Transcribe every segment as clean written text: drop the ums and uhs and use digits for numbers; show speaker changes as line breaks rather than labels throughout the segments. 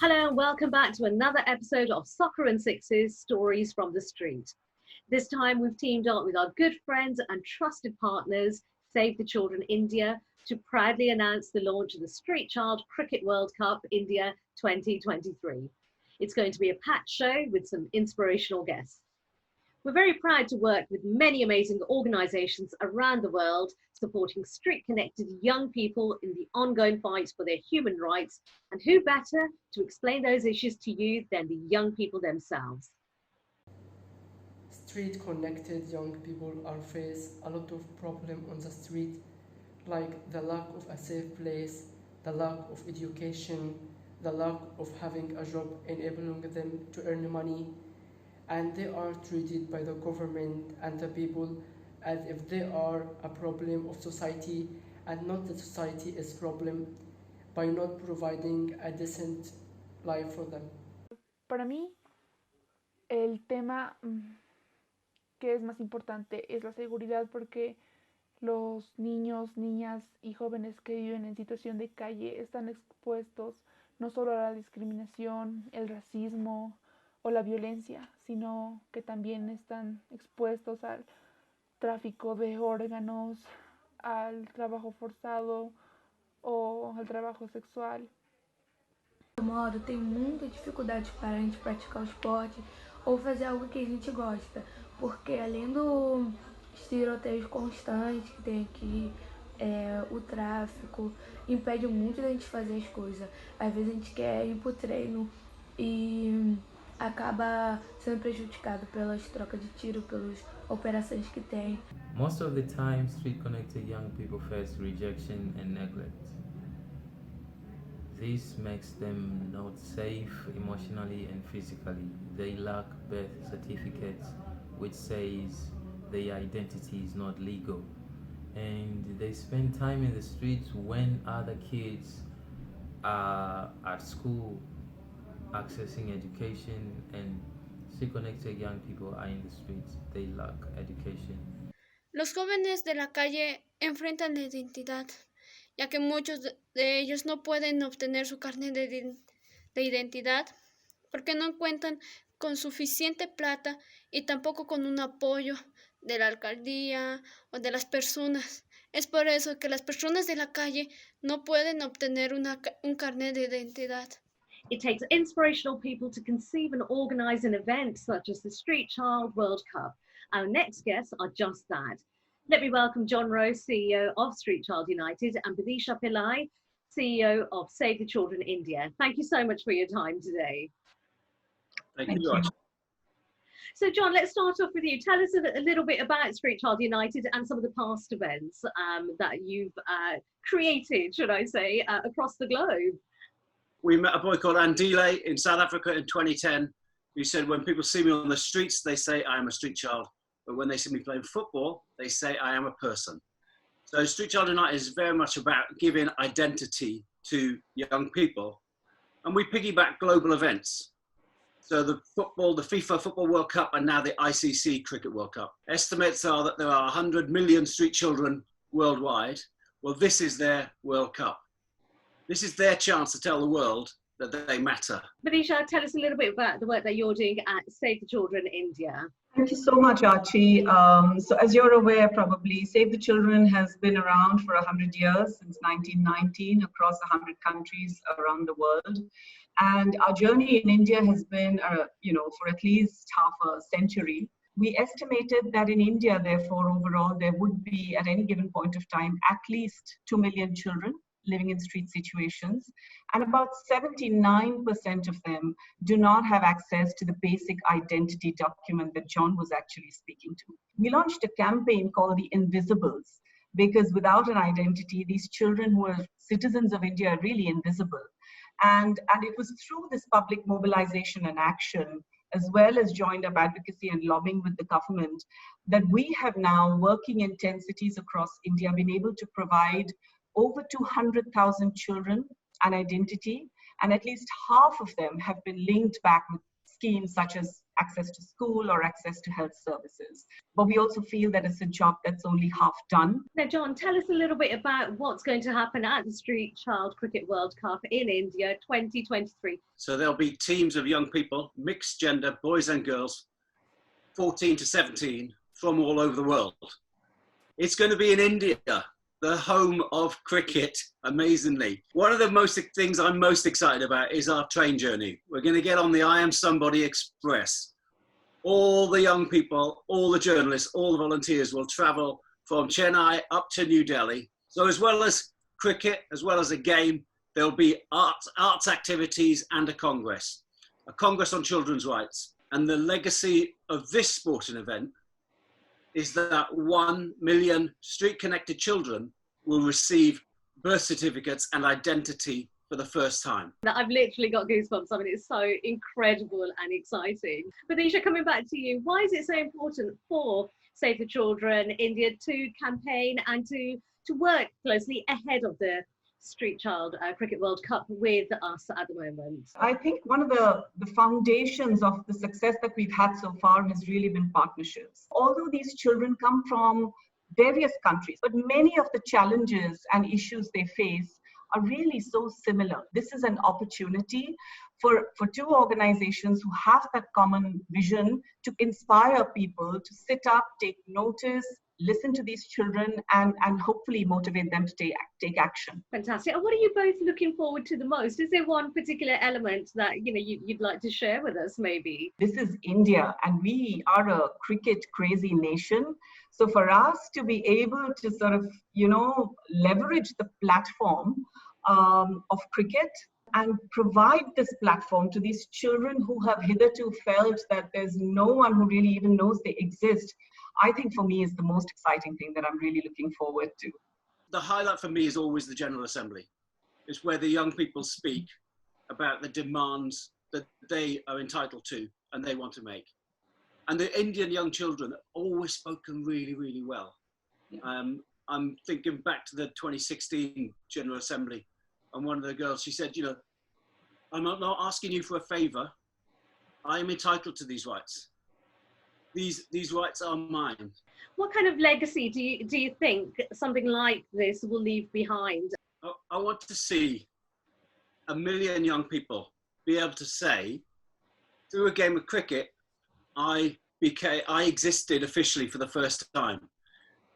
Hello and welcome back to another episode of Soccer and Sixes Stories from the Street. This time we've teamed up with our good friends and trusted partners, Save the Children India, to proudly announce the launch of the Street Child Cricket World Cup India 2023. It's going to be a packed show with some inspirational guests. We're very proud to work with many amazing organisations around the world supporting street-connected young people in the ongoing fight for their human rights, and who better to explain those issues to you than the young people themselves.
Street-connected young people are face a lot of problems on the street, like the lack of a safe place, the lack of education, the lack of having a job enabling them to earn money, and they are treated by the government and the people as if they are a problem of society and not the society is problem by not providing a decent life for them.
Para mí, el tema que es más importante es la seguridad, porque los niños, niñas y jóvenes que viven en situación de calle están expuestos no solo a la discriminación, el racismo o la violencia, sino que también están expuestos al tráfico de órganos, al trabalho forçado ou ao trabalho sexual.
De modo, tem muita dificuldade para a gente praticar o esporte ou fazer algo que a gente gosta, porque além do tiroteio constante que tem aqui, o tráfico impede muito da gente fazer as coisas. Às vezes a gente quer ir pro treino e acaba sendo prejudicado pelas trocas de tiro, pelas operações que tem.
Most of the time, street-connected young people face rejection and neglect. This makes them not safe emotionally and physically. They lack birth certificates, which says their identity is not legal. And they spend time in the streets when other kids are at school accessing education, and street-connected young people are in the streets. They lack education.
Los jóvenes de la calle enfrentan la identidad, ya que muchos de ellos no pueden obtener su carnet de identidad porque no cuentan con suficiente plata y tampoco con un apoyo de la alcaldía o de las personas. Es por eso que las personas de la calle no pueden obtener un carnet de identidad.
It takes inspirational people to conceive and organise an event such as the Street Child World Cup. Our next guests are just that. Let me welcome John Rose, CEO of Street Child United, and Vidisha Pillai, CEO of Save the Children India. Thank you so much for your time today.
Thank you.
So John, let's start off with you. Tell us a little bit about Street Child United and some of the past events that you've created, should I say, across the globe.
We met a boy called Andile in South Africa in 2010. Who said, when people see me on the streets, they say I am a street child. But when they see me playing football, they say I am a person. So Street Child United is very much about giving identity to young people. And we piggyback global events. So the FIFA Football World Cup, and now the ICC Cricket World Cup. Estimates are that there are 100 million street children worldwide. Well, this is their World Cup. This is their chance to tell the world that they matter.
Vidisha, tell us a little bit about the work that you're doing at Save the Children India.
Thank you so much, Archie. So as you're aware, probably, Save the Children has been around for 100 years, since 1919, across 100 countries around the world. And our journey in India has been, for at least half a century. We estimated that in India, therefore, overall, there would be, at any given point of time, at least 2 million children living in street situations, and about 79% of them do not have access to the basic identity document that John was actually speaking to. We launched a campaign called the Invisibles, because without an identity, these children who are citizens of India are really invisible. And it was through this public mobilization and action, as well as joined up advocacy and lobbying with the government, that we have now, working in 10 cities across India, been able to provide over 200,000 children an identity, and at least half of them have been linked back with schemes such as access to school or access to health services. But we also feel that it's a job that's only half done.
Now, John, tell us a little bit about what's going to happen at the Street Child Cricket World Cup in India 2023.
So there'll be teams of young people, mixed gender, boys and girls, 14 to 17, from all over the world. It's going to be in India, the home of cricket, amazingly. One of the things I'm most excited about is our train journey. We're going to get on the I Am Somebody Express. All the young people, all the journalists, all the volunteers will travel from Chennai up to New Delhi. So as well as cricket, as well as a game, there'll be arts activities and a congress on children's rights. And the legacy of this sporting event is that 1 million street-connected children will receive birth certificates and identity for the first time.
I've literally got goosebumps. I mean, it's so incredible and exciting. But Isha, coming back to you, why is it so important for Save the Children India to campaign and to work closely ahead of the Street Child Cricket World Cup with us at the moment?
I think one of the foundations of the success that we've had so far has really been partnerships. Although these children come from various countries, but many of the challenges and issues they face are really so similar. This is an opportunity for two organizations who have that common vision to inspire people to sit up, take notice, listen to these children, and hopefully motivate them to take action.
Fantastic. And what are you both looking forward to the most? Is there one particular element that you'd like to share with us, maybe?
This is India, and we are a cricket crazy nation. So for us to be able to sort of, leverage the platform of cricket and provide this platform to these children who have hitherto felt that there's no one who really even knows they exist, I think for me is the most exciting thing that I'm really looking forward to.
The highlight for me is always the General Assembly. It's where the young people speak about the demands that they are entitled to and they want to make. And the Indian young children have always spoken really, really well. I'm thinking back to the 2016 General Assembly, and one of the girls, she said, I'm not asking you for a favor. I am entitled to these rights. These rights are mine.
What kind of legacy do you think something like this will leave behind?
I want to see 1 million young people be able to say, through a game of cricket, I existed officially for the first time.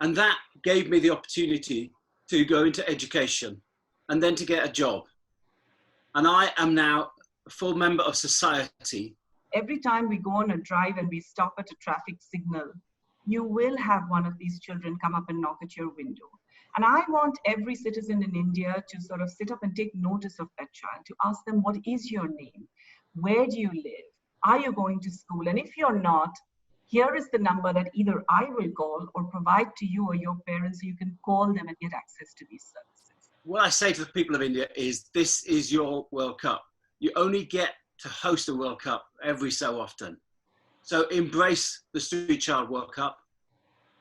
And that gave me the opportunity to go into education and then to get a job. And I am now a full member of society.
Every time we go on a drive and we stop at a traffic signal, you will have one of these children come up and knock at your window. And I want every citizen in India to sort of sit up and take notice of that child, to ask them, what is your name? Where do you live? Are you going to school? And if you're not, here is the number that either I will call or provide to you or your parents so you can call them and get access to these services.
What I say to the people of India is, this is your World Cup. You only get to host a World Cup every so often. So embrace the Street Child World Cup.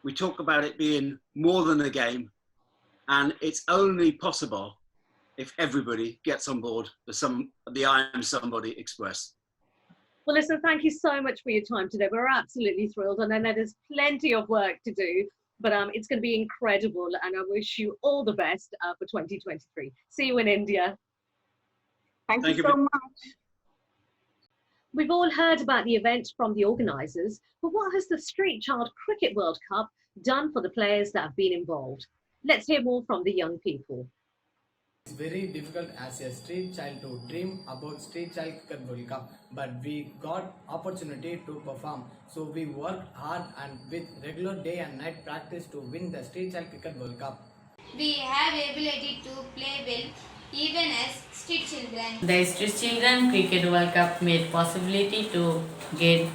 We talk about it being more than a game, and it's only possible if everybody gets on board the I Am Somebody Express.
Well, listen, thank you so much for your time today. We're absolutely thrilled, and I know there's plenty of work to do, but it's going to be incredible, and I wish you all the best for 2023. See you in India.
Thank you so much.
We've all heard about the event from the organisers, but what has the Street Child Cricket World Cup done for the players that have been involved? Let's hear more from the young people.
It's very difficult as a street child to dream about Street Child Cricket World Cup, but we got opportunity to perform. So we worked hard and with regular day and night practice to win the Street Child Cricket World Cup.
We have ability to play well even as street children.
The Street Children Cricket World Cup made possibility to get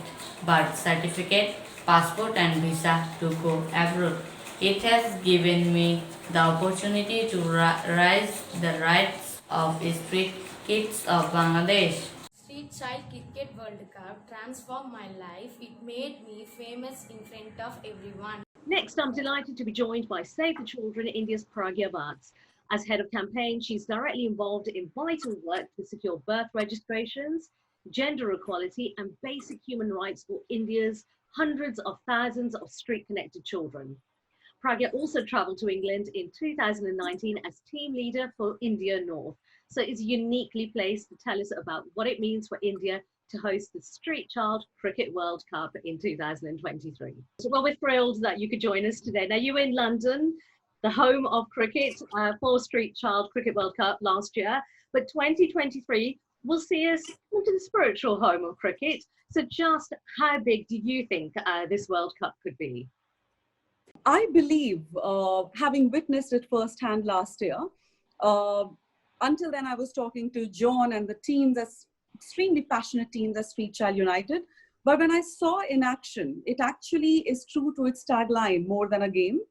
birth certificate, passport and visa to go abroad. It has given me the opportunity to raise the rights of street kids of Bangladesh.
Street Child Cricket World Cup transformed my life. It made me famous in front of everyone.
Next, I'm delighted to be joined by Save the Children India's Pragya Vats. As head of campaign, she's directly involved in vital work to secure birth registrations, gender equality, and basic human rights for India's hundreds of thousands of street-connected children. Pragya also travelled to England in 2019 as team leader for India North, so is uniquely placed to tell us about what it means for India to host the Street Child Cricket World Cup in 2023. Well, we're thrilled that you could join us today. Now, you were in London, the home of cricket, for Street Child Cricket World Cup last year, but 2023 will see us into the spiritual home of cricket. So just how big do you think this World Cup could be?
I believe, having witnessed it firsthand last year, until then I was talking to John and the team, that's extremely passionate team, the Street Child United. But when I saw in action, it actually is true to its tagline, more than a game.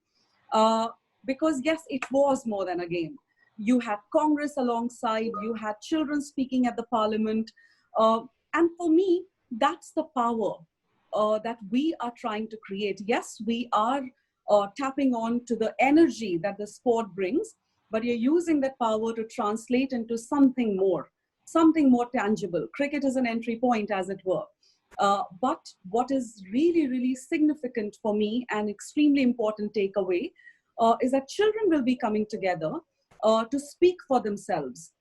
Because yes, it was more than a game. You had Congress alongside, you had children speaking at the parliament. And for me, that's the power that we are trying to create. Yes, we are tapping on to the energy that the sport brings, but you're using that power to translate into something more tangible. Cricket is an entry point, as it were. But what is really, really significant for me and extremely important takeaway is that children will be coming together to speak for themselves.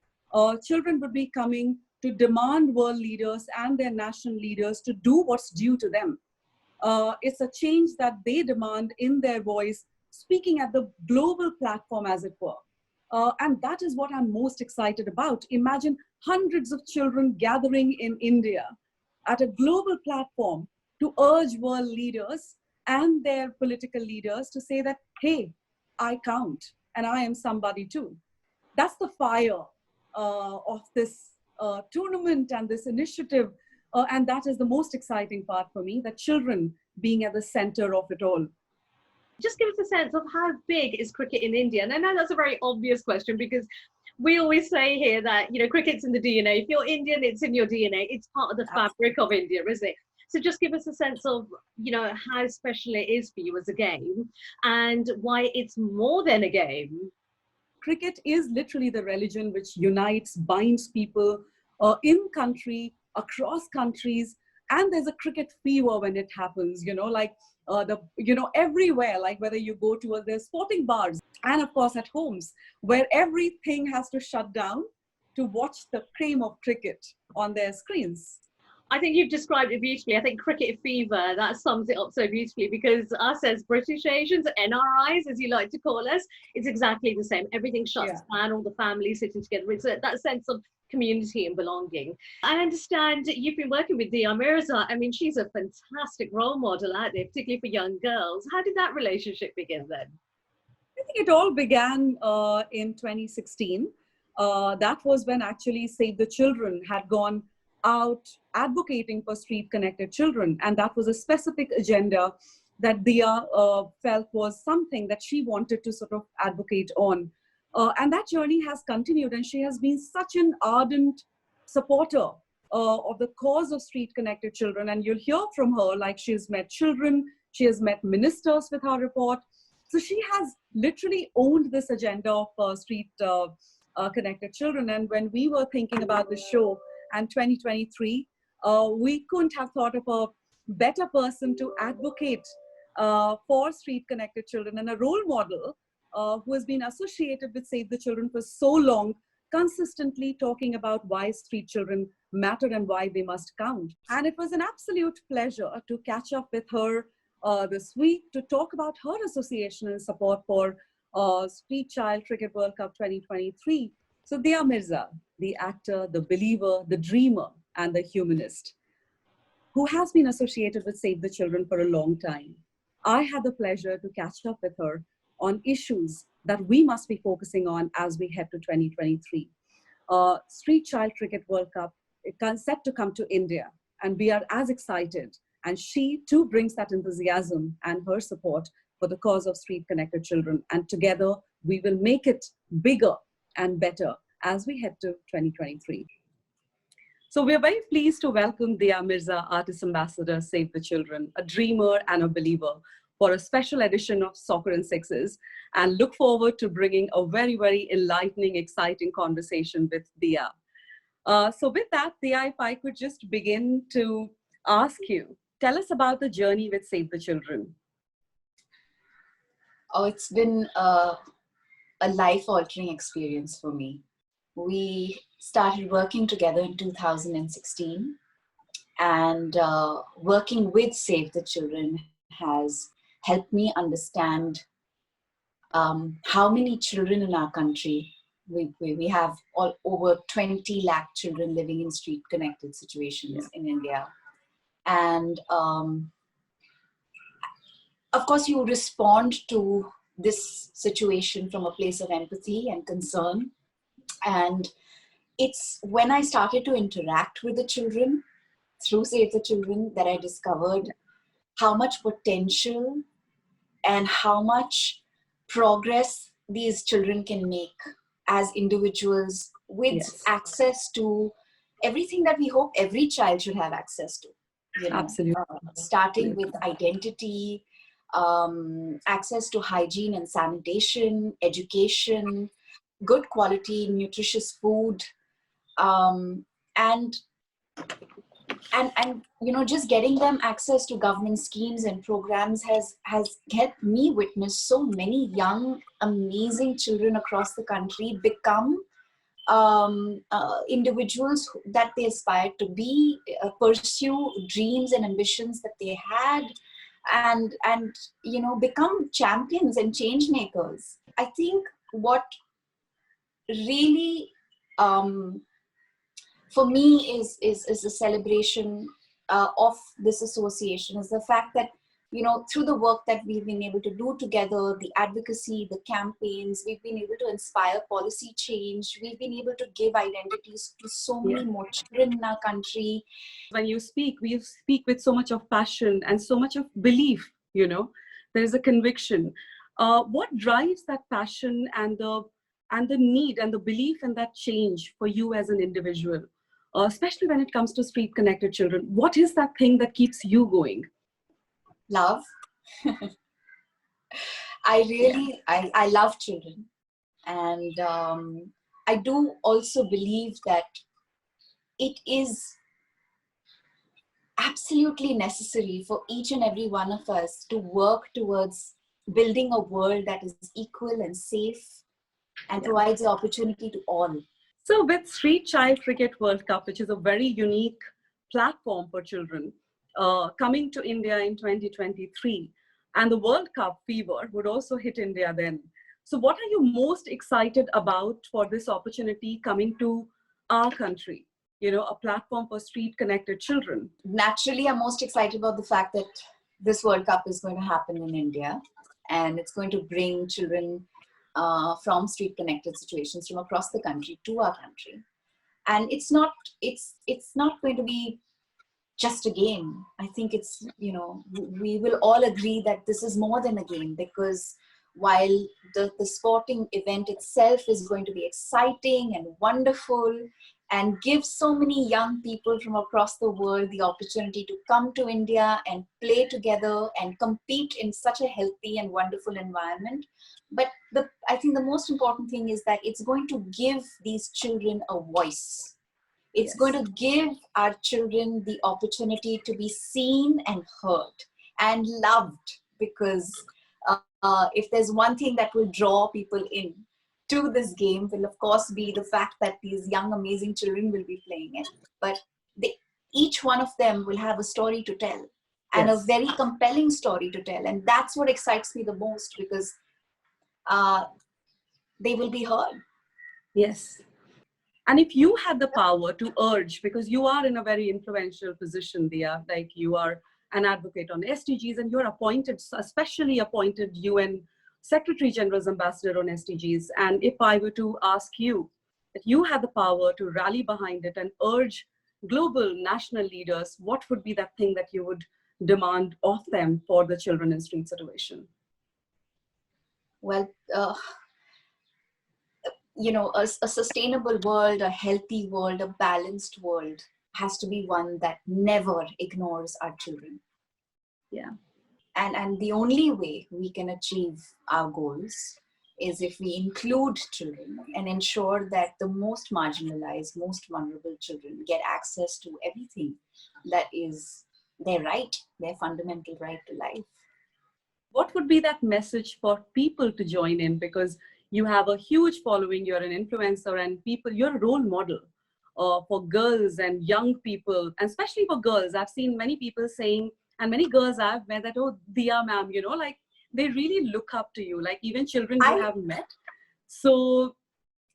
Children will be coming to demand world leaders and their national leaders to do what's due to them. It's a change that they demand in their voice, speaking at the global platform, as it were. And that is what I'm most excited about. Imagine hundreds of children gathering in India at a global platform to urge world leaders and their political leaders to say that, hey, I count and I am somebody too. That's the fire of this tournament and this initiative. And that is the most exciting part for me, that children being at the center of it all.
Just give us a sense of how big is cricket in India? And I know that's a very obvious question, because we always say here that, you know, cricket's in the DNA. If you're Indian, it's in your DNA. It's part of the fabric of India, isn't it? So just give us a sense of, you know, how special it is for you as a game and why it's more than a game.
Cricket is literally the religion which unites, binds people in country, across countries, and there's a cricket fever when it happens, you know, like everywhere, like whether you go to there's sporting bars and of course at homes where everything has to shut down to watch the cream of cricket on their screens.
I think you've described it beautifully. I think cricket fever, that sums it up so beautifully, because us as British Asians, NRIs, as you like to call us, it's exactly the same. Everything shuts down, all the families sitting together. It's that sense of community and belonging. I understand you've been working with Dia Mirza. I mean, she's a fantastic role model out there, particularly for young girls. How did that relationship begin then?
I think it all began in 2016. That was when actually Save the Children had gone out advocating for street connected children, and that was a specific agenda that Dia felt was something that she wanted to sort of advocate on, and that journey has continued, and she has been such an ardent supporter of the cause of street connected children. And you'll hear from her, like, she has met children, she has met ministers with her report, so she has literally owned this agenda of street connected children. And when we were thinking about the show and 2023, we couldn't have thought of a better person to advocate for street connected children, and a role model who has been associated with Save the Children for so long, consistently talking about why street children matter and why they must count. And it was an absolute pleasure to catch up with her this week to talk about her association and support for Street Child Cricket World Cup 2023. So Dia Mirza, the actor, the believer, the dreamer, and the humanist, who has been associated with Save the Children for a long time. I had the pleasure to catch up with her on issues that we must be focusing on as we head to 2023. Street Child Cricket World Cup is set to come to India, and we are as excited. And she too brings that enthusiasm and her support for the cause of street connected children. And together we will make it bigger and better as we head to 2023. So we're very pleased to welcome Dia Mirza, Artist Ambassador, Save the Children, a dreamer and a believer, for a special edition of Soccer and Sixes, and look forward to bringing a very, very enlightening, exciting conversation with Dia. So with that, Dia, if I could just begin to ask you, tell us about the journey with Save the Children.
Oh, it's been a life-altering experience for me. We started working together in 2016, and working with Save the Children has helped me understand how many children in our country. We have over 20 lakh children living in street-connected situations in India. And of course, you respond to this situation from a place of empathy and concern. And it's when I started to interact with the children through Save the Children that I discovered how much potential and how much progress these children can make as individuals with access to everything that we hope every child should have access to. You know,
Absolutely.
Starting with identity, access to hygiene and sanitation, education, good quality, nutritious food, and you know, just getting them access to government schemes and programs has helped me witness so many young, amazing children across the country become individuals that they aspire to be, pursue dreams and ambitions that they had, and you know, become champions and change makers. I think what really for me is a celebration of this association is the fact that, you know, through the work that we've been able to do together, the advocacy, the campaigns, we've been able to inspire policy change. We've been able to give identities to so many more children in our country.
When you speak with so much of passion and so much of belief, you know, there is a conviction. What drives that passion and the need and the belief in that change for you as an individual, especially when it comes to street connected children? What is that thing that keeps you going?
Love. I love children, and I do also believe that it is absolutely necessary for each and every one of us to work towards building a world that is equal and safe and provides the opportunity to all.
So with Street Child Cricket World Cup, which is a very unique platform for children, coming to India in 2023, and the World Cup fever would also hit India then. So what are you most excited about for this opportunity coming to our country? You know, a platform for street connected children.
Naturally, I'm most excited about the fact that this World Cup is going to happen in India, and it's going to bring children from street connected situations from across the country to our country. And it's not going to be just a game. I think it's, you know, we will all agree that this is more than a game, because while the sporting event itself is going to be exciting and wonderful and give so many young people from across the world the opportunity to come to India and play together and compete in such a healthy and wonderful environment. But I think the most important thing is that it's going to give these children a voice. It's going to give our children the opportunity to be seen and heard and loved, because if there's one thing that will draw people in to this game will of course be the fact that these young amazing children will be playing it, but each one of them will have a story to tell, and a very compelling story to tell, and that's what excites me the most, because they will be heard.
Yes. And if you had the power to urge, because you are in a very influential position, Dia, like you are an advocate on SDGs, and you're appointed, especially appointed UN Secretary General's Ambassador on SDGs. And if I were to ask you that you had the power to rally behind it and urge global national leaders, what would be that thing that you would demand of them for the children in street situation?
Well, you know, a sustainable world, a healthy world, a balanced world has to be one that never ignores our children.
Yeah.
And the only way we can achieve our goals is if we include children and ensure that the most marginalized, most vulnerable children get access to everything that is their right, their fundamental right to life.
What would be that message for people to join in? Because you have a huge following, you're an influencer, and people, you're a role model for girls and young people, and especially for girls. I've seen many people saying, and many girls I've met that, oh, Diya ma'am, you know, like they really look up to you, like even children you have met. So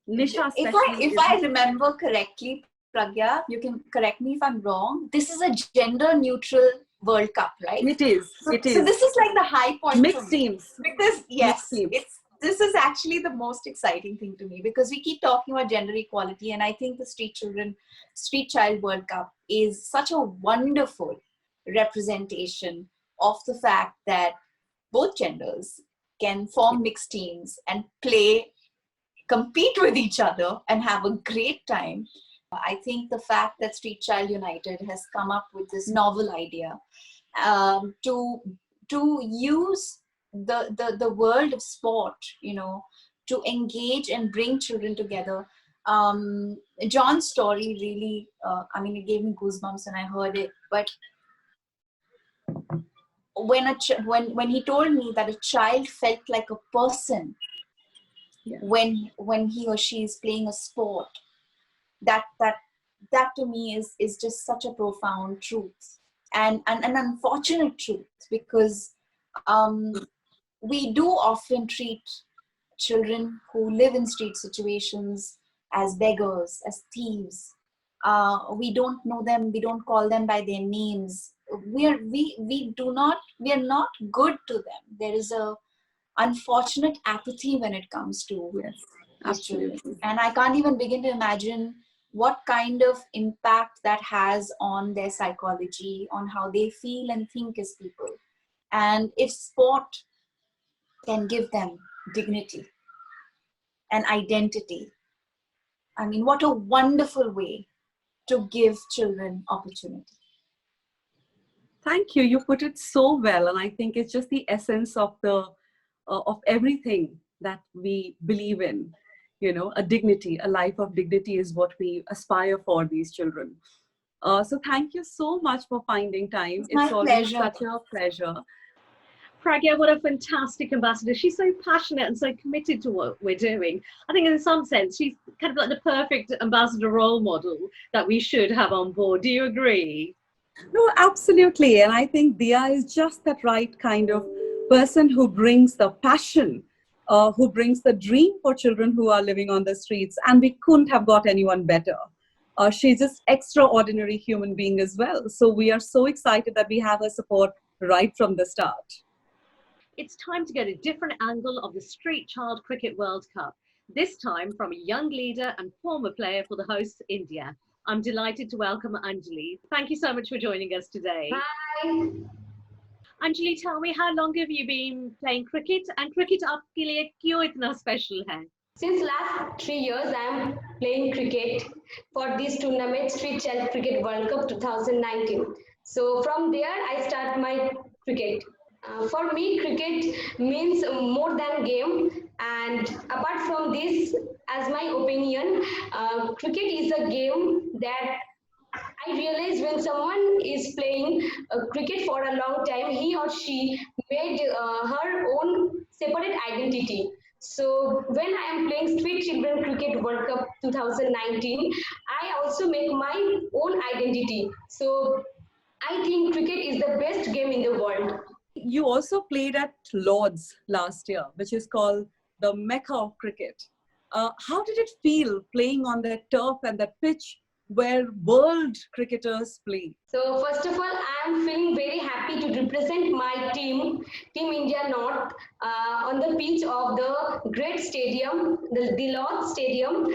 Nisha,
if I remember correctly, Pragya, you can correct me if I'm wrong, this is a gender neutral World Cup, right?
It is.
So,
it is.
So this is like the high point.
Mixed teams.
Because yes,
teams.
This is actually the most exciting thing to me, because we keep talking about gender equality, and I think the Street Child World Cup is such a wonderful representation of the fact that both genders can form mixed teams and compete with each other and have a great time. I think the fact that Street Child United has come up with this novel idea to use the world of sport, you know, to engage and bring children together. John's story really, I mean, it gave me goosebumps when I heard it. But when he told me that a child felt like a person when he or she is playing a sport, that to me is just such a profound truth and an unfortunate truth, because we do often treat children who live in street situations as beggars, as thieves. We don't know them, we don't call them by their names. We are not good to them. There is a unfortunate apathy when it comes to
absolutely
children. And I can't even begin to imagine what kind of impact that has on their psychology, on how they feel and think as people. And if sport can give them dignity and identity, I mean, what a wonderful way to give children opportunity.
Thank you. You put it so well, and I think it's just the essence of of everything that we believe in. You know, a dignity, a life of dignity is what we aspire for these children. So thank you so much for finding time.
It's
always such a pleasure.
Pragya, what a fantastic ambassador. She's so passionate and so committed to what we're doing. I think in some sense, she's kind of like the perfect ambassador role model that we should have on board. Do you agree?
No, absolutely. And I think Diya is just that right kind of person who brings the passion, who brings the dream for children who are living on the streets. And we couldn't have got anyone better. She's just extraordinary human being as well. So we are so excited that we have her support right from the start.
It's time to get a different angle of the Street Child Cricket World Cup, this time from a young leader and former player for the hosts, India. I'm delighted to welcome Anjali. Thank you so much for joining us today.
Hi.
Anjali, tell me, how long have you been playing cricket, and cricket आपके लिए क्यों इतना special है?
Since last 3 years, I am playing cricket for this tournament, Street Child Cricket World Cup 2019. So from there, I start my cricket. For me, cricket means more than game. And apart from this, as my opinion, cricket is a game that I realize when someone is playing cricket for a long time, he or she made her own separate identity. So when I am playing Street Children Cricket World Cup 2019, I also make my own identity. So I think cricket is the best game in the world.
You also played at Lord's last year, which is called the Mecca of cricket. How did it feel playing on that turf and that pitch where world cricketers play?
So first of all, I am feeling very happy to represent my team India North, on the pitch of the great stadium, the Lord's Stadium.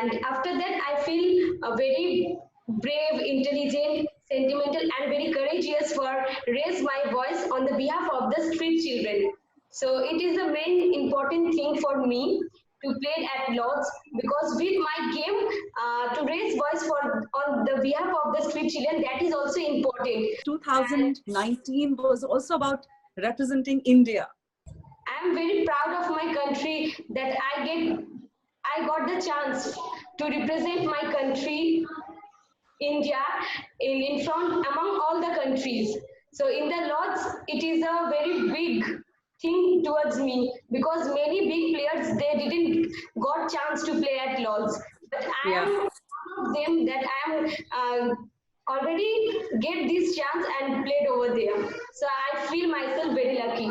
And after that, I feel very brave, intelligent, sentimental, and very courageous for raise my voice on the behalf of the street children. So it is the main important thing for me to play at Lords, because with my game to raise voice for on the behalf of the street children, that is also important.
2019 was also about representing India.
I am very proud of my country that I got the chance to represent my country, India, in front among all the countries. So in the Lords, it is a very big thing towards me because many big players they didn't got chance to play at Lords, but I
Yeah.
am one of them that I am already get this chance and played over there. So I feel myself very lucky.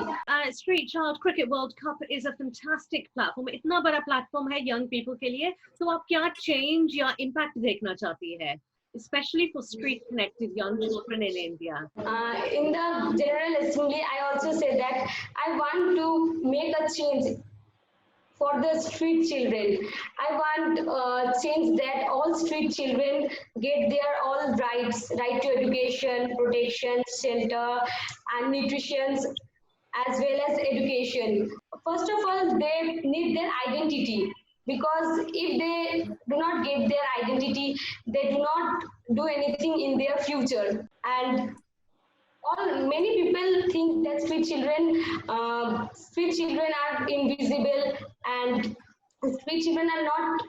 Street Child Cricket World Cup is a fantastic platform. इतना बड़ा platform है young people के लिए. तो आप क्या change या impact देखना चाहती है? Especially for street connected young children in India.
In the General Assembly, I also said that I want to make a change for the street children. I want change that all street children get their all rights, right to education, protection, shelter, and nutrition, as well as education. First of all, they need their identity because if they do not get their identity, they do not do anything in their future. And many people think that street children are invisible and street children are not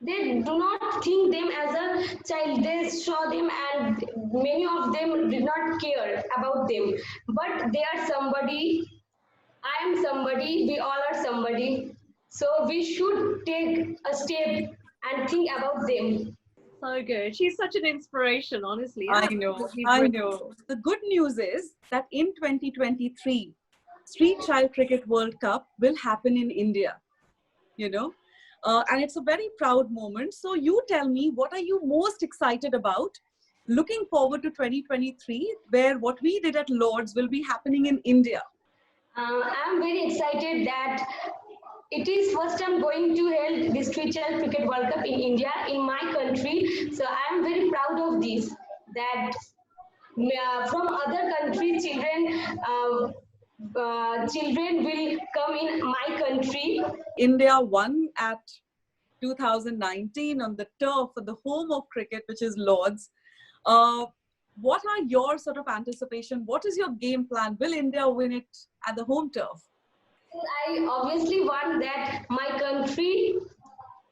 they do not think them as a child. They saw them and many of them did not care about them, but they are somebody. I am somebody, we all are somebody, so we should take a step and think about them.
So good. She's such an inspiration, honestly.
I know. The good news is that in 2023, Street Child Cricket World Cup will happen in India, and it's a very proud moment. So you tell me, what are you most excited about? Looking forward to 2023, where what we did at Lords will be happening in India.
I'm very excited that it is first time going to hold the Street Child Cricket World Cup in India, in my country. So I'm very proud of this, that from other countries, children will come in my country.
India won at 2019 on the turf of the home of cricket, which is Lords. What are your sort of anticipation? What is your game plan? Will India win it at the home turf?
I obviously want that my country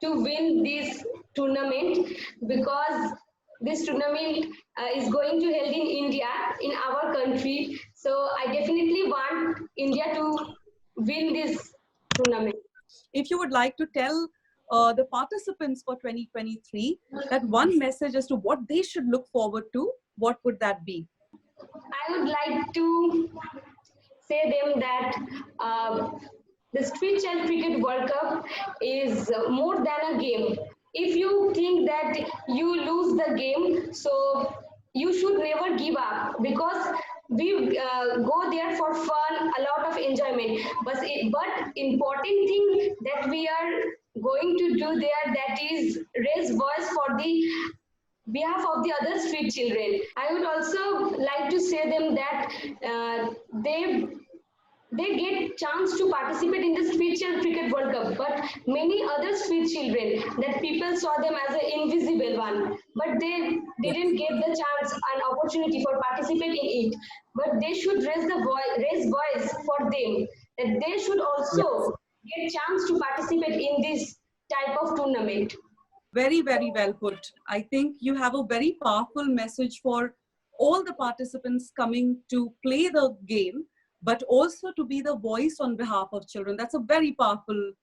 to win this tournament because this tournament is going to held in India, in our country. So I definitely want India to win this tournament.
If you would like to tell the participants for 2023 that one message as to what they should look forward to, what would that be?
I would like to say them that the Street Child Cricket World Cup is more than a game. If you think that you lose the game, so you should never give up because we go there for fun, a lot of enjoyment. But important thing that we are going to do there, that is raise voice for the behalf of the other street children. I would also like to say them that they get chance to participate in the Street Child Cricket World Cup, but many other street children that people saw them as an invisible one, but they didn't get the chance and opportunity for participating in it. But they should raise voice for them, that they should also get chance to participate in this type of tournament.
Very, very well put. I think you have a very powerful message for all the participants coming to play the game, but also to be the voice on behalf of children. That's a very powerful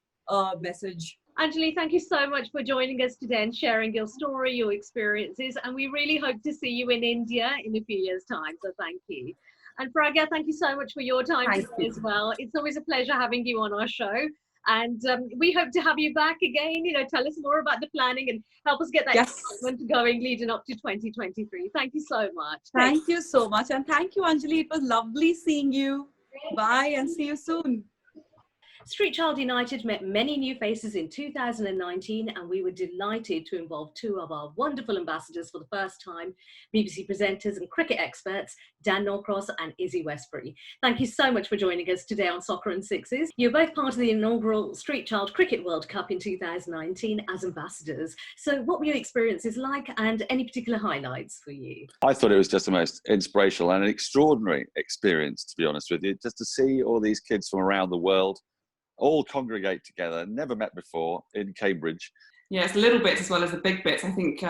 message.
Anjali, thank you so much for joining us today and sharing your story, your experiences, and we really hope to see you in India in a few years' time, so thank you. And Pragya, thank you so much for your time today as well. It's always a pleasure having you on our show. And we hope to have you back again, tell us more about the planning and help us get that excitement going leading up to 2023. Thank you so much.
Thank you so much. And thank you, Anjali. It was lovely seeing you. Bye and see you soon.
Street Child United met many new faces in 2019, and we were delighted to involve two of our wonderful ambassadors for the first time, BBC presenters and cricket experts, Dan Norcross and Izzy Westbury. Thank you so much for joining us today on Soccer and Sixes. You're both part of the inaugural Street Child Cricket World Cup in 2019 as ambassadors. So what were your experiences like, and any particular highlights for you?
I thought it was just the most inspirational and an extraordinary experience, to be honest with you, just to see all these kids from around the world all congregate together, never met before, in Cambridge.
Yes, little bits as well as the big bits. I think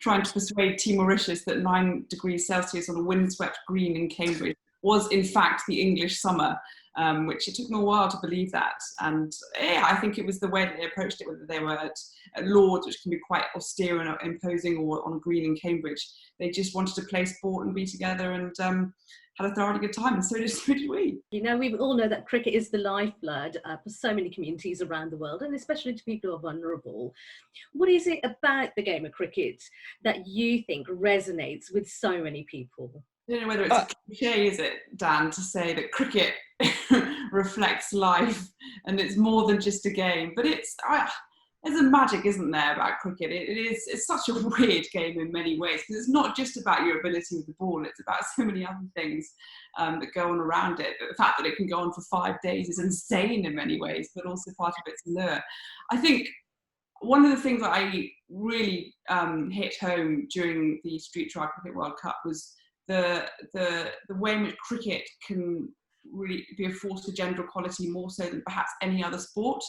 trying to persuade Team Mauritius that 9 degrees Celsius on a windswept green in Cambridge was in fact the English summer, which it took me a while to believe that. And yeah, I think it was the way that they approached it, whether they were at Lords, which can be quite austere and imposing, or on green in Cambridge. They just wanted to play sport and be together, and had a thoroughly good time, and so did we.
You know, we all know that cricket is the lifeblood for so many communities around the world, and especially to people who are vulnerable. What is it about the game of cricket that you think resonates with so many people?
I don't know whether it's a cliche, is it, Dan, to say that cricket reflects life and it's more than just a game, but there's a magic, isn't there, about cricket? It's such a weird game in many ways, because it's not just about your ability with the ball, it's about so many other things that go on around it. But the fact that it can go on for 5 days is insane in many ways, but also part of its allure. I think one of the things that I really hit home during the Street Child Cricket World Cup was the way in which cricket can really be a force for gender equality more so than perhaps any other sport,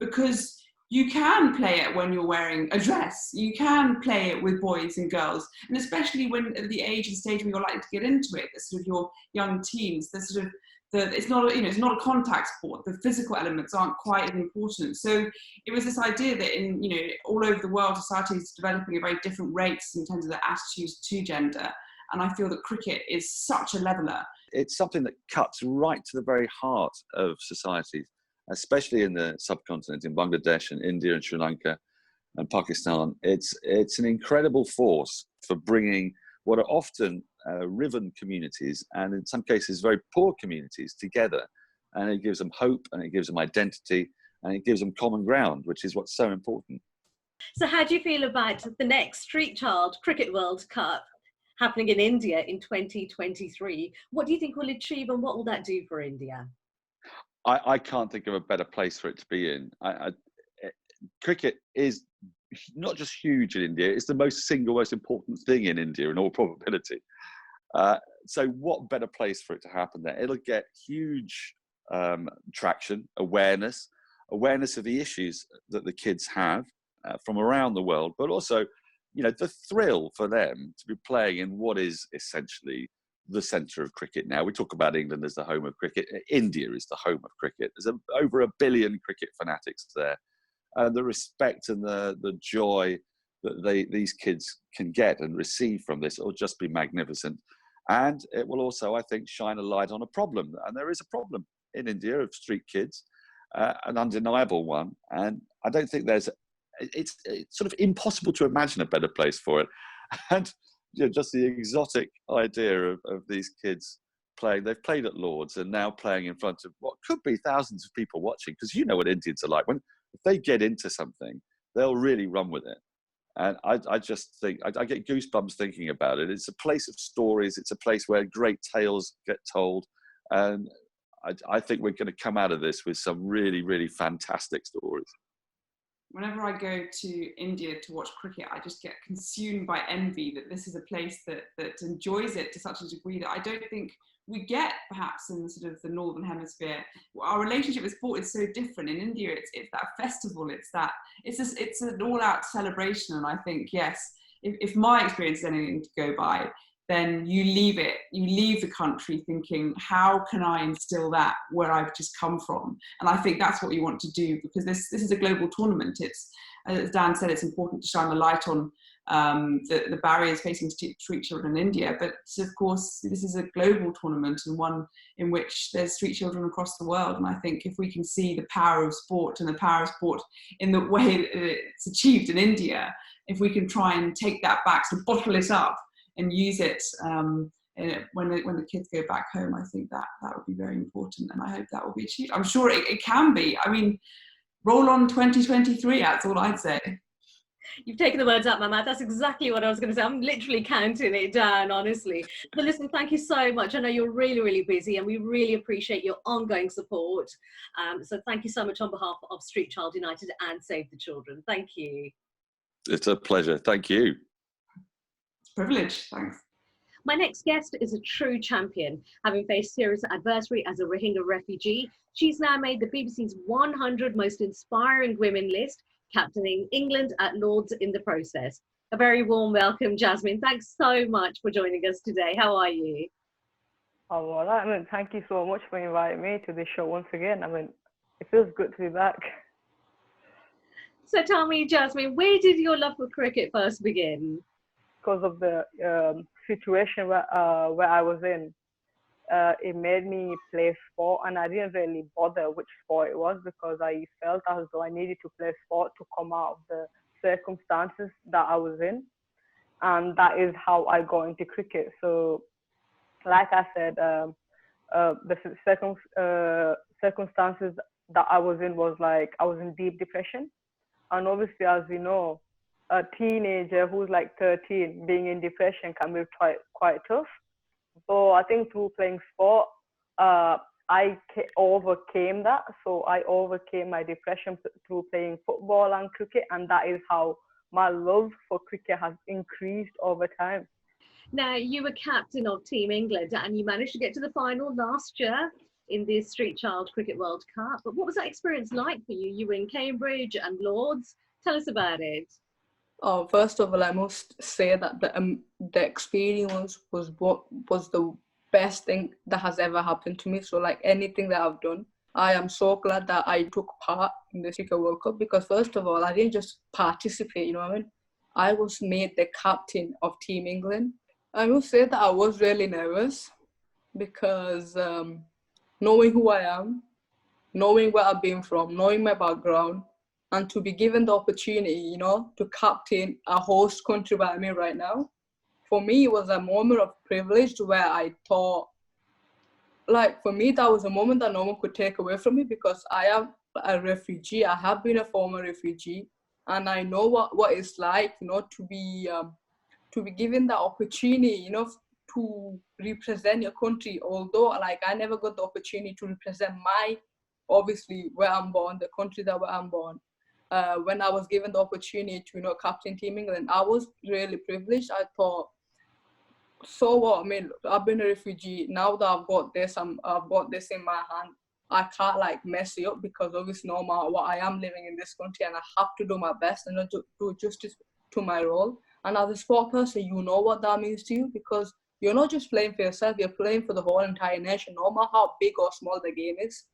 because you can play it when you're wearing a dress, you can play it with boys and girls, and especially when at the age and stage where you're likely to get into it, the sort of your young teens, it's not a contact sport. The physical elements aren't quite as important. So it was this idea that in all over the world, society is developing at very different rates in terms of their attitudes to gender, and I feel that cricket is such a leveller.
It's something that cuts right to the very heart of societies, especially in the subcontinent, in Bangladesh and India and Sri Lanka and Pakistan. It's an incredible force for bringing what are often riven communities, and in some cases very poor communities, together. And it gives them hope, and it gives them identity, and it gives them common ground, which is what's so important.
So how do you feel about the next Street Child Cricket World Cup happening in India in 2023? What do you think we'll achieve, and what will that do for India?
I can't think of a better place for it to be in. Cricket is not just huge in India, it's the single most important thing in India in all probability. So what better place for it to happen there? It'll get huge traction, awareness of the issues that the kids have from around the world, but also, the thrill for them to be playing in what is essentially the centre of cricket now. We talk about England as the home of cricket. India is the home of cricket. There's over 1 billion cricket fanatics there. And the respect and the joy that these kids can get and receive from this will just be magnificent. And it will also, I think, shine a light on a problem. And there is a problem in India of street kids, an undeniable one. And I don't think it's sort of impossible to imagine a better place for it. And just the exotic idea of these kids playing. They've played at Lords and now playing in front of what could be thousands of people watching, because you know what Indians are like. If they get into something, they'll really run with it. And I just think, I get goosebumps thinking about it. It's a place of stories. It's a place where great tales get told. And I think we're going to come out of this with some really, really fantastic stories.
Whenever I go to India to watch cricket, I just get consumed by envy that this is a place that enjoys it to such a degree that I don't think we get perhaps in sort of the Northern Hemisphere. Our relationship with sport is so different. In India, it's that festival, it's an all-out celebration. And I think, yes, if my experience is anything to go by, then you leave the country thinking, how can I instill that where I've just come from? And I think that's what you want to do, because this is a global tournament. It's, as Dan said, it's important to shine the light on the barriers facing street children in India. But of course, this is a global tournament, and one in which there's street children across the world. And I think if we can see the power of sport and the power of sport in the way that it's achieved in India, if we can try and take that back, so bottle it up, and use it when the kids go back home. I think that would be very important, and I hope that will be achieved. I'm sure it can be. I mean, roll on 2023, that's all I'd say.
You've taken the words out of my mouth. That's exactly what I was going to say. I'm literally counting it down, honestly. But listen, thank you so much. I know you're really, really busy, and we really appreciate your ongoing support. So thank you so much on behalf of Street Child United and Save the Children. Thank you.
It's a pleasure. Thank you.
It's a privilege. Thanks.
My next guest is a true champion. Having faced serious adversity as a Rohingya refugee, she's now made the BBC's 100 most inspiring women list, captaining England at Lord's in the process. A very warm welcome, Jasmine. Thanks so much for joining us today. How are you?
Oh, well, I mean, thank you so much for inviting me to this show once again. I mean, it feels good to be back.
So tell me, Jasmine, where did your love for cricket first begin?
Because of the situation where I was in, it made me play sport, and I didn't really bother which sport it was because I felt as though I needed to play sport to come out of the circumstances that I was in, and that is how I got into cricket. So, like I said, the circumstances that I was in was like I was in deep depression, and obviously, as we know, a teenager who's like 13 being in depression can be quite tough. So I think through playing sport, I overcame that. So I overcame my depression through playing football and cricket, and that is how my love for cricket has increased over time.
Now, you were captain of Team England, and you managed to get to the final last year in the Street Child Cricket World Cup. But what was that experience like for you? You were in Cambridge and Lord's. Tell us about it.
Oh, first of all, I must say that the experience was the best thing that has ever happened to me. So, like anything that I've done, I am so glad that I took part in the Cricket World Cup because, first of all, I didn't just participate. You know what I mean? I was made the captain of Team England. I must say that I was really nervous because knowing who I am, knowing where I've been from, knowing my background, and to be given the opportunity, you know, to captain a host country like me right now, for me, it was a moment of privilege where I thought, like, for me, that was a moment that no one could take away from me because I am a refugee. I have been a former refugee, and I know what it's like, you know, to be given the opportunity, you know, to represent your country. Although, like, I never got the opportunity to represent obviously, where I'm born, the country that where I'm born. When I was given the opportunity to, you know, captain Team England, I was really privileged. I thought, so what? I mean, I've been a refugee. Now that I've got this in my hand, I can't like mess it up because obviously no matter what, I am living in this country and I have to do my best and do justice to my role. And as a sport person, you know what that means to you because you're not just playing for yourself, you're playing for the whole entire nation, no matter how big or small the game is.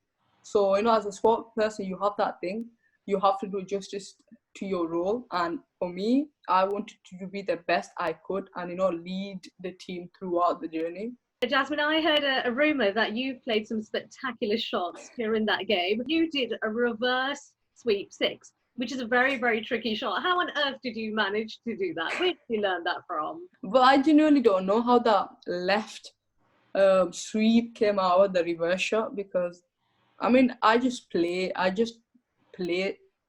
So, you know, as a sport person, you have that thing. You have to do justice to your role. And for me, I wanted to be the best I could and, you know, lead the team throughout the journey.
Jasmine, I heard a rumour that you played some spectacular shots during that game. You did a reverse sweep six, which is a very, very tricky shot. How on earth did you manage to do that? Where did you learn that from?
Well, I genuinely don't know how the left sweep came out of the reverse shot because, I mean, I just play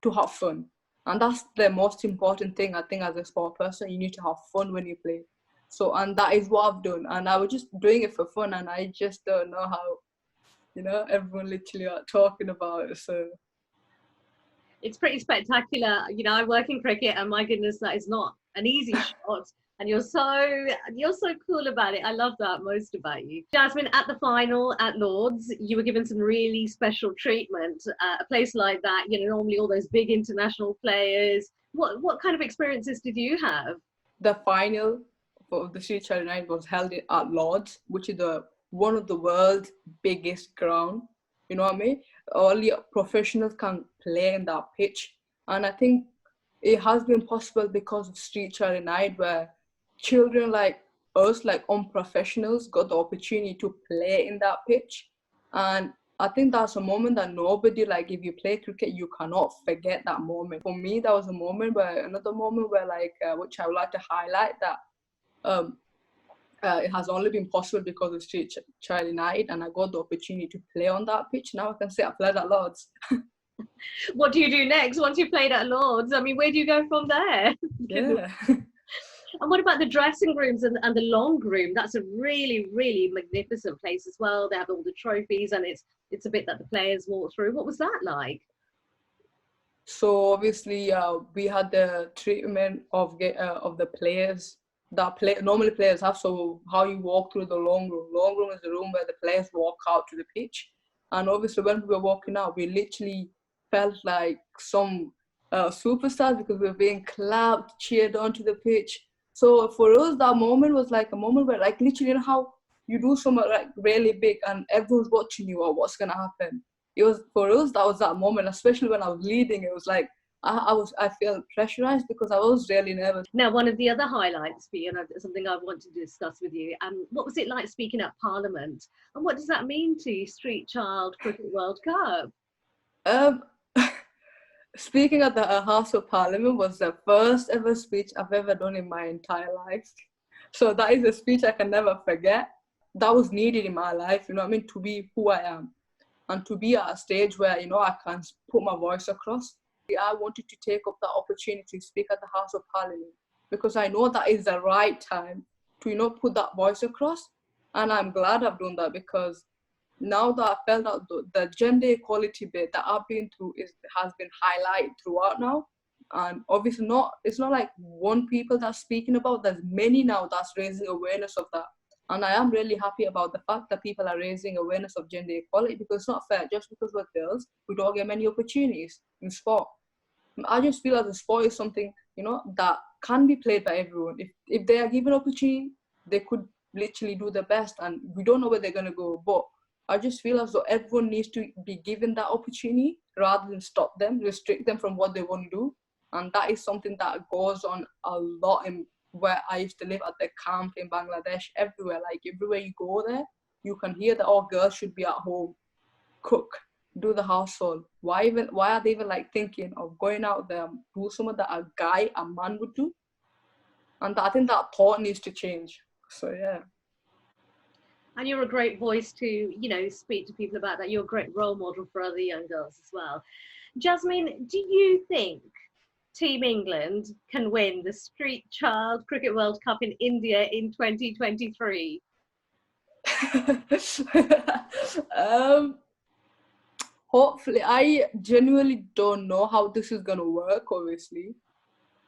to have fun. And that's the most important thing, I think, as a sport person. You need to have fun when you play. So, and that is what I've done. And I was just doing it for fun, and I just don't know how, you know, everyone literally are talking about it. So
it's pretty spectacular. You know, I work in cricket, and my goodness, that is not an easy shot. And you're so cool about it. I love that most about you. Jasmine, at the final at Lord's, you were given some really special treatment. A place like that, you know, normally all those big international players. What kind of experiences did you have?
The final of the Street Child United was held at Lord's, which is one of the world's biggest ground. You know what I mean? Only professionals can play in that pitch. And I think it has been possible because of Street Child United, where children like us, like unprofessionals, got the opportunity to play in that pitch. And I think that's a moment that nobody, like, if you play cricket, you cannot forget that moment. For me, that was another moment where, like, which I would like to highlight, that
it has only been possible because of Street Child United, and I got the opportunity to play on that pitch. Now I can say I played at Lords.
What do you do next once you've played at Lords? I mean, where do you go from there?
Yeah.
And what about the dressing rooms and the long room? That's a really, really magnificent place as well. They have all the trophies, and it's a bit that the players walk through. What was that like?
So obviously, we had the treatment of the players that normally players have. So how you walk through the long room. Long room is the room where the players walk out to the pitch. And obviously, when we were walking out, we literally felt like some superstars because we were being clapped, cheered onto the pitch. So for us, that moment was like a moment where, like, literally, you know how you do something like really big and everyone's watching you, or what's gonna happen. It was, for us, that was that moment, especially when I was leading. It was like I felt pressurized because I was really nervous.
Now, one of the other highlights for you, and something I want to discuss with you, what was it like speaking at Parliament, and what does that mean to you, Street Child Cricket World Cup?
Speaking at the House of Parliament was the first ever speech I've ever done in my entire life. So that is a speech I can never forget. That was needed in my life, you know what I mean, to be who I am. And to be at a stage where, you know, I can put my voice across. I wanted to take up that opportunity to speak at the House of Parliament because I know that is the right time to, you know, put that voice across. And I'm glad I've done that because now that I felt that the gender equality bit that I've been through has been highlighted throughout now. And obviously it's not like one people that's speaking about, there's many now that's raising awareness of that. And I am really happy about the fact that people are raising awareness of gender equality because it's not fair. Just because we're girls, we don't get many opportunities in sport. I just feel that the sport is something, you know, that can be played by everyone. If they are given opportunity, they could literally do their best, and we don't know where they're going to go. But I just feel as though everyone needs to be given that opportunity rather than stop them, restrict them from what they want to do. And that is something that goes on a lot in where I used to live at the camp in Bangladesh, everywhere. Like everywhere you go there, you can hear that all girls should be at home, cook, do the household. Why are they even like thinking of going out there and do something that a man would do? And I think that thought needs to change. So yeah.
And you're a great voice to, you know, speak to people about that. You're a great role model for other young girls as well. Jasmine, do you think Team England can win the Street Child Cricket World Cup in India in 2023?
Hopefully. I genuinely don't know how this is going to work, obviously.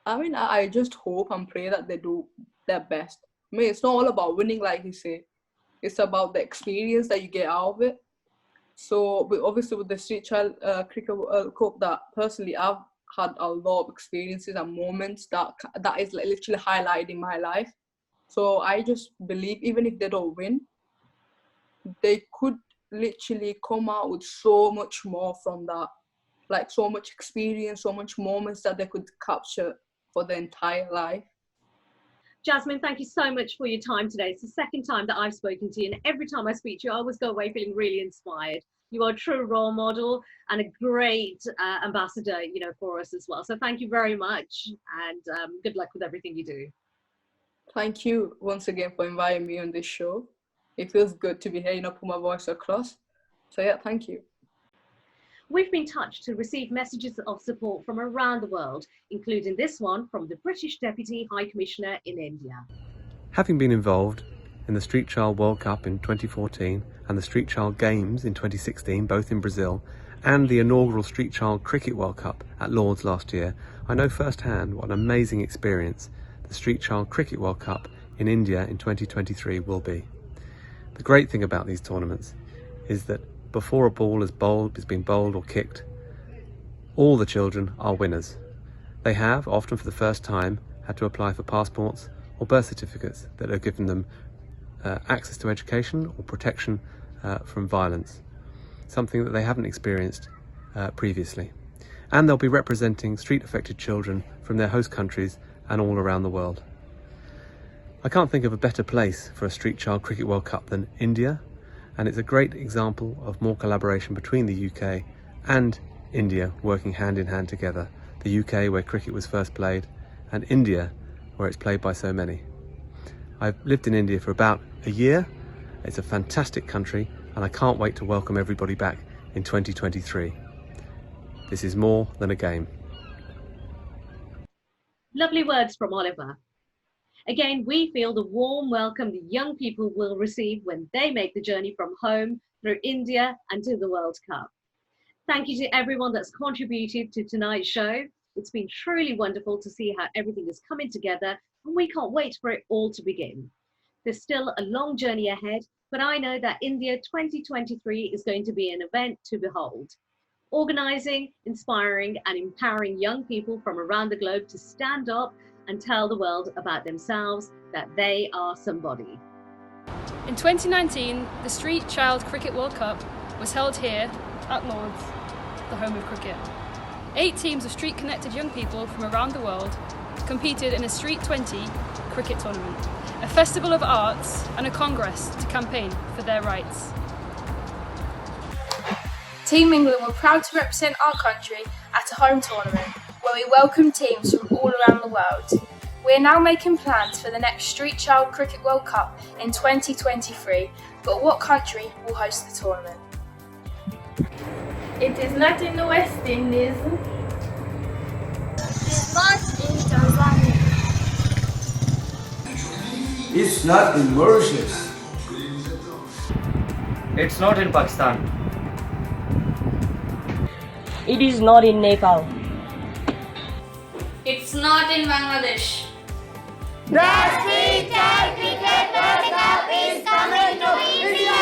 I mean, I just hope and pray that they do their best. I mean, it's not all about winning, like you say. It's about the experience that you get out of it. So, obviously, with the Street Child Cricket World Cup, that personally I've had a lot of experiences and moments that is literally highlighted in my life. So I just believe even if they don't win, they could literally come out with so much more from that, like so much experience, so much moments that they could capture for their entire life.
Jasmine, thank you so much for your time today. It's the second time that I've spoken to you, and every time I speak to you, I always go away feeling really inspired. You are a true role model and a great ambassador, you know, for us as well. So thank you very much, and good luck with everything you do.
Thank you once again for inviting me on this show. It feels good to be here, you know, put my voice across. So yeah, thank you.
We've been touched to receive messages of support from around the world, including this one from the British Deputy High Commissioner in India.
Having been involved in the Street Child World Cup in 2014 and the Street Child Games in 2016, both in Brazil, and the inaugural Street Child Cricket World Cup at Lords last year, I know firsthand what an amazing experience the Street Child Cricket World Cup in India in 2023 will be. The great thing about these tournaments is that before a ball is been bowled or kicked, all the children are winners. They have, often for the first time, had to apply for passports or birth certificates that have given them access to education or protection from violence, something that they haven't experienced previously. And they'll be representing street-affected children from their host countries and all around the world. I can't think of a better place for a Street Child Cricket World Cup than India, and it's a great example of more collaboration between the UK and India working hand in hand together. The UK, where cricket was first played, and India, where it's played by so many. I've lived in India for about a year. It's a fantastic country and I can't wait to welcome everybody back in 2023. This is more than a game.
Lovely words from Oliver. Again, we feel the warm welcome the young people will receive when they make the journey from home through India and to the World Cup. Thank you to everyone that's contributed to tonight's show. It's been truly wonderful to see how everything is coming together, and we can't wait for it all to begin. There's still a long journey ahead, but I know that India 2023 is going to be an event to behold. Organising, inspiring and empowering young people from around the globe to stand up and tell the world about themselves, that they are somebody.
In 2019, the Street Child Cricket World Cup was held here at Lords, the home of cricket. 8 teams of street-connected young people from around the world competed in a Street 20 cricket tournament, a festival of arts and a congress to campaign for their rights.
Team England were proud to represent our country at a home tournament where we welcome teams from all around the world. We are now making plans for the next Street Child Cricket World Cup in 2023, but what country will host the tournament?
It is not in the West Indies.
It's not in Tanzania.
It's not in Mauritius.
It's not in Pakistan.
It is not in Nepal.
It's not in Bangladesh.
The Street Child Cricket World Cup is coming to India!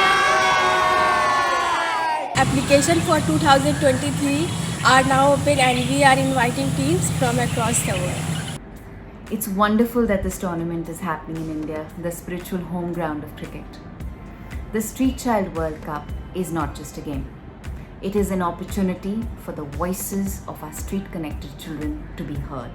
Application for 2023 are now open and we are inviting teams from across the world.
It's wonderful that this tournament is happening in India, the spiritual home ground of cricket. The Street Child World Cup is not just a game. It is an opportunity for the voices of our street-connected children to be heard.